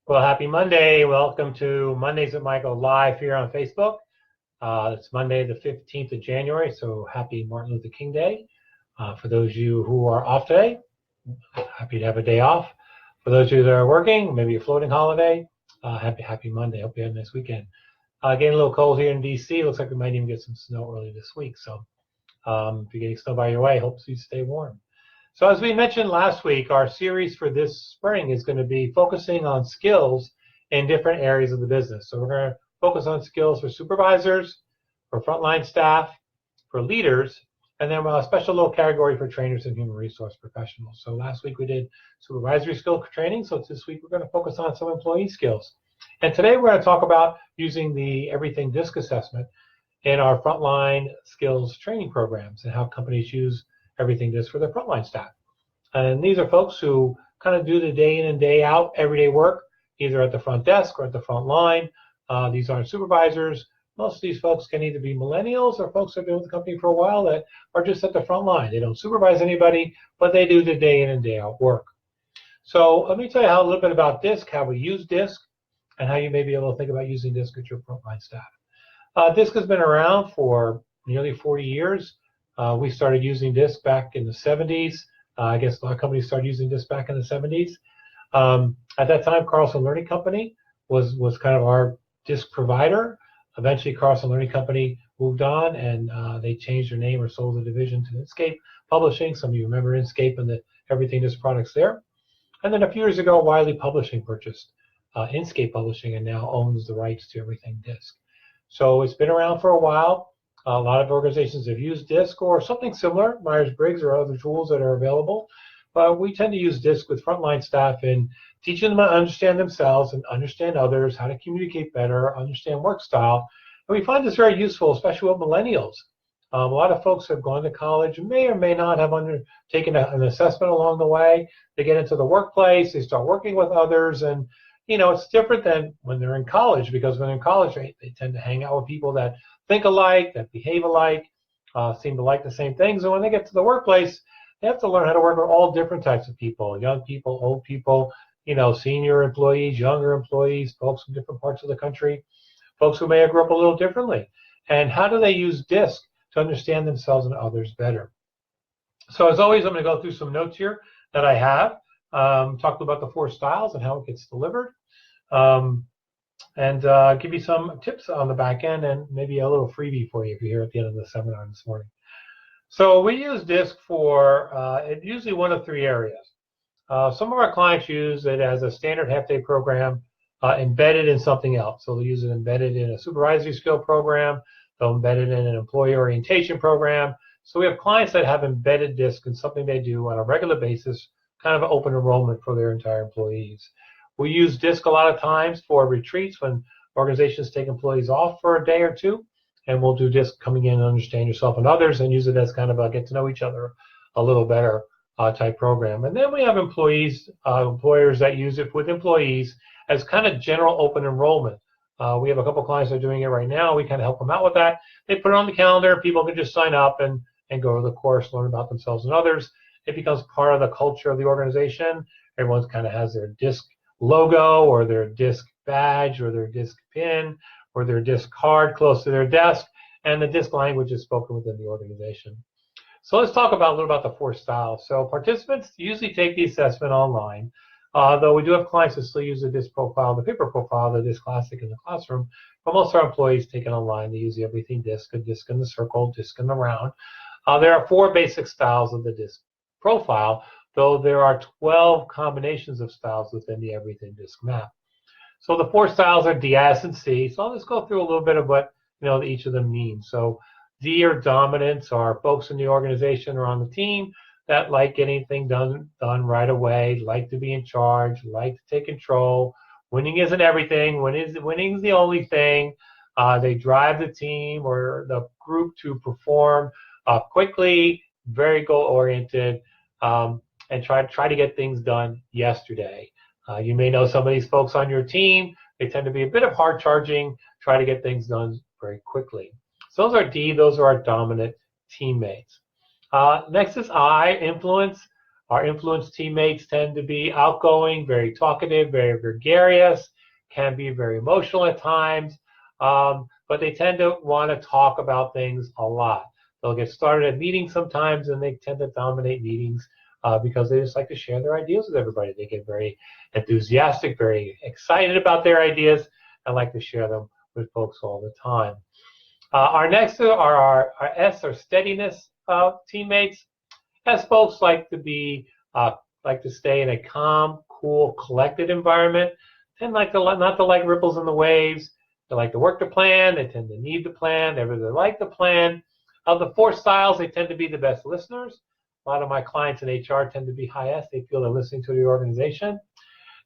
Well, happy Monday. Welcome to Mondays with Michael live here on Facebook. It's Monday, the 15th of January, so happy Martin Luther King Day. For those of you who are off today, happy to have a day off. For those of you that are working, maybe a floating holiday, happy Monday. Hope you had a nice weekend. Getting a little cold here in DiSC. Looks like we might even get some snow early this week. So if you're getting snow by your way, hope you stay warm. So as we mentioned last week, our series for this spring is going to be focusing on skills in different areas of the business. So we're going to focus on skills for supervisors, for frontline staff, for leaders, and then a special little category for trainers and human resource professionals. So last week we did supervisory skill training, so this week we're going to focus on some employee skills. And today we're going to talk about using the Everything DiSC assessment in our frontline skills training programs and how companies use Everything DiSC for their frontline staff. And these are folks who kind of do the day in and day out everyday work, either at the front desk or at the front line. These aren't supervisors. Most of these folks can either be millennials or folks that have been with the company for a while that are just at the front line. They don't supervise anybody, but they do the day in and day out work. So let me tell you a little bit about DiSC, how we use DiSC, and how you may be able to think about using DiSC at your frontline staff. DiSC has been around for nearly 40 years. We started using DiSC back in the 70s. I guess a lot of companies started using DiSC back in the 70s. At that time, Carlson Learning Company was kind of our DiSC provider. Eventually, Carlson Learning Company moved on, and they changed their name or sold the division to Inkscape Publishing. Some of you remember Inkscape and the Everything DiSC products there. And then a few years ago, Wiley Publishing purchased Inkscape Publishing and now owns the rights to Everything DiSC. So it's been around for a while. A lot of organizations have used DiSC or something similar, Myers-Briggs or other tools that are available. But we tend to use DiSC with frontline staff in teaching them how to understand themselves and understand others, how to communicate better, understand work style. And we find this very useful, especially with millennials. A lot of folks have gone to college, may or may not have undertaken an assessment along the way. They get into the workplace, they start working with others, and it's different than when they're in college, because when they're in college, they tend to hang out with people that think alike, that behave alike, seem to like the same things. And when they get to the workplace, they have to learn how to work with all different types of people, young people, old people, senior employees, younger employees, folks from different parts of the country, folks who may have grew up a little differently. And how do they use DiSC to understand themselves and others better? So as always, I'm going to go through some notes here that I have, talk about the 4 styles and how it gets delivered. And give you some tips on the back end and maybe a little freebie for you if you're here at the end of the seminar this morning. So we use DiSC for usually one of 3 areas. Some of our clients use it as a standard half-day program embedded in something else. So they'll use it embedded in a supervisory skill program. They'll embed it in an employee orientation program. So we have clients that have embedded DiSC in something they do on a regular basis, kind of open enrollment for their entire employees. We use DiSC a lot of times for retreats when organizations take employees off for a day or two, and we'll do DiSC coming in and understand yourself and others and use it as kind of a get to know each other a little better type program. And then we have employers that use it with employees as kind of general open enrollment. We have a couple clients that are doing it right now. We kind of help them out with that. They put it on the calendar. People can just sign up and go to the course, learn about themselves and others. It becomes part of the culture of the organization. Everyone kind of has their DiSC logo or their DiSC badge or their DiSC pin or their DiSC card close to their desk, and the DiSC language is spoken within the organization. So let's talk a little about the 4 styles. So participants usually take the assessment online, though we do have clients that still use the DiSC profile, the paper profile, the DiSC Classic in the classroom, but most of our employees take it online. They use the Everything DiSC, a DiSC in the circle, DiSC in the round. There are 4 basic styles of the DiSC profile, though there are 12 combinations of styles within the Everything DiSC map. So the 4 styles are D, S, and C. So I'll just go through a little bit of what each of them means. So D or dominance are folks in the organization or on the team that like getting things done right away, like to be in charge, like to take control. Winning isn't everything. Winning is the only thing. They drive the team or the group to perform quickly, very goal-oriented, and try to get things done yesterday. You may know some of these folks on your team. They tend to be a bit of hard charging, try to get things done very quickly. So those are D, those are our dominant teammates. Next is I, influence. Our influence teammates tend to be outgoing, very talkative, very gregarious, can be very emotional at times, but they tend to want to talk about things a lot. They'll get started at meetings sometimes, and they tend to dominate meetings because they just like to share their ideas with everybody. They get very enthusiastic, very excited about their ideas, and like to share them with folks all the time. Our next are our S, or steadiness teammates. As folks like to be, like to stay in a calm, cool, collected environment. Tend not to like ripples in the waves. They like to work the plan. They tend to need the plan. They really like the plan. Of the 4 styles, they tend to be the best listeners. A lot of my clients in HR tend to be high S. They feel they're listening to the organization.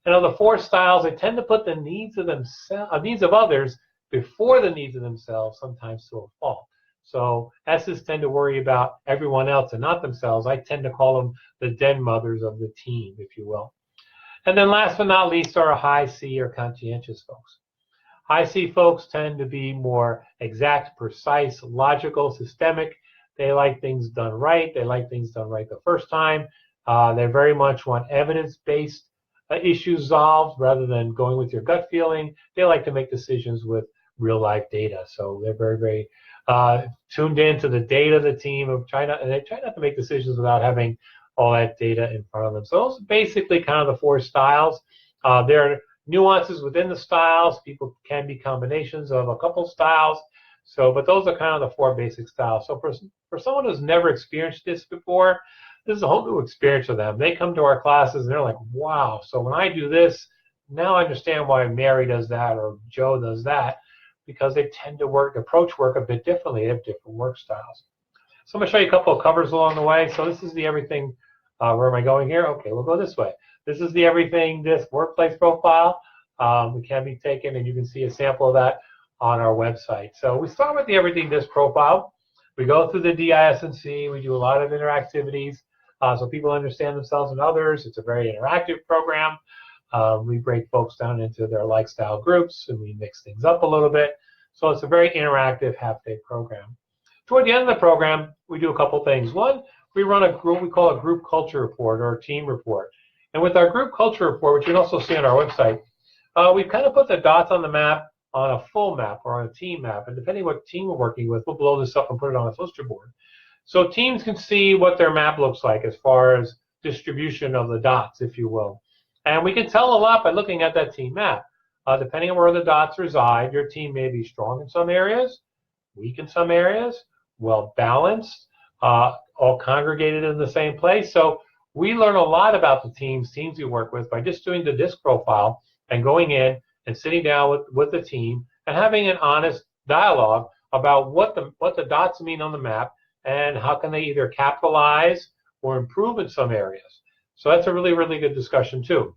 And of the 4 styles, they tend to put the needs of others before the needs of themselves, sometimes to a fault. So S's tend to worry about everyone else and not themselves. I tend to call them the den mothers of the team, if you will. And then last but not least are high C, or conscientious folks. High C folks tend to be more exact, precise, logical, systemic. They like things done right. They like things done right the first time. They very much want evidence-based issues solved rather than going with your gut feeling. They like to make decisions with real-life data. So they're very tuned into the data of the team, and they try not to make decisions without having all that data in front of them. So those are basically kind of the 4 styles. There are nuances within the styles. People can be combinations of a couple styles. So, but those are kind of the 4 basic styles. So for someone who's never experienced this before, this is a whole new experience for them. They come to our classes and they're like, wow, so when I do this, now I understand why Mary does that or Joe does that, because they tend to approach work a bit differently. They have different work styles. So I'm going to show you a couple of covers along the way. So this is the everything. Where am I going here? Okay, we'll go this way. This is the everything DiSC workplace profile. It can be taken, and you can see a sample of that on our website. So we start with the everything DiSC profile. We go through the DIS&C. We do a lot of interactivities so people understand themselves and others. It's a very interactive program. We break folks down into their lifestyle groups, and we mix things up a little bit. So it's a very interactive half-day program. Toward the end of the program, we do a couple things. One, we run a group we call a group culture report or a team report. And with our group culture report, which you can also see on our website, we kind of put the dots on the map on a full map or on a team map. And depending what team we're working with, we'll blow this up and put it on a poster board. So teams can see what their map looks like as far as distribution of the dots, if you will. And we can tell a lot by looking at that team map. Depending on where the dots reside, your team may be strong in some areas, weak in some areas, well balanced, all congregated in the same place. So we learn a lot about the teams we work with by just doing the DiSC profile and going in and sitting down with the team and having an honest dialogue about what the dots mean on the map and how can they either capitalize or improve in some areas. So that's a really good discussion too.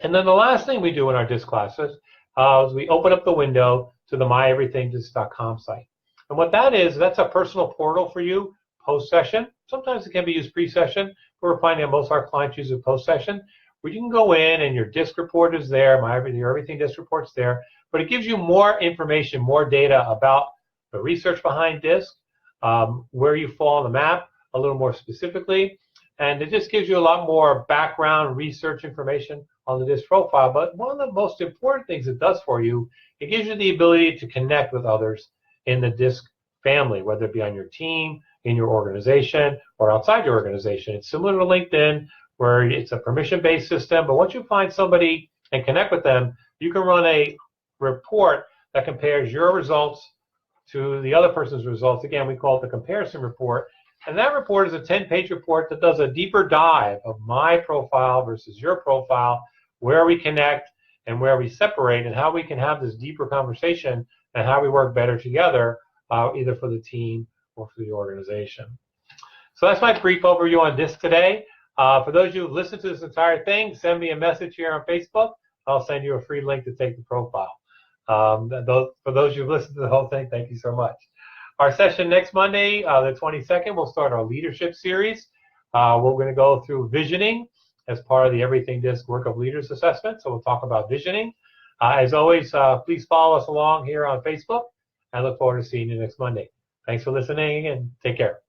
And then the last thing we do in our DiSC classes is we open up the window to the myeverythingdisc.com site. And what that is, that's a personal portal for you post-session. Sometimes it can be used pre-session, but we're finding that most of our clients use it post-session, where you can go in and your DiSC report is there, your Everything DiSC report's there, but it gives you more information, more data about the research behind DiSC, where you fall on the map a little more specifically, and it just gives you a lot more background research information on the DiSC profile. But one of the most important things it does for you, it gives you the ability to connect with others in the DiSC family, whether it be on your team, in your organization, or outside your organization. It's similar to LinkedIn, where it's a permission-based system, but once you find somebody and connect with them, you can run a report that compares your results to the other person's results. Again, we call it the comparison report. And that report is a 10-page report that does a deeper dive of my profile versus your profile, where we connect and where we separate, and how we can have this deeper conversation and how we work better together, either for the team or for the organization. So that's my brief overview on DiSC today. For those of you who listened to this entire thing, send me a message here on Facebook. I'll send you a free link to take the profile. For those who've listened to the whole thing, thank you so much. Our session next Monday, the 22nd, we'll start our leadership series. We're going to go through visioning as part of the Everything DiSC Work of Leaders assessment. So we'll talk about visioning. As always, please follow us along here on Facebook. I look forward to seeing you next Monday. Thanks for listening and take care.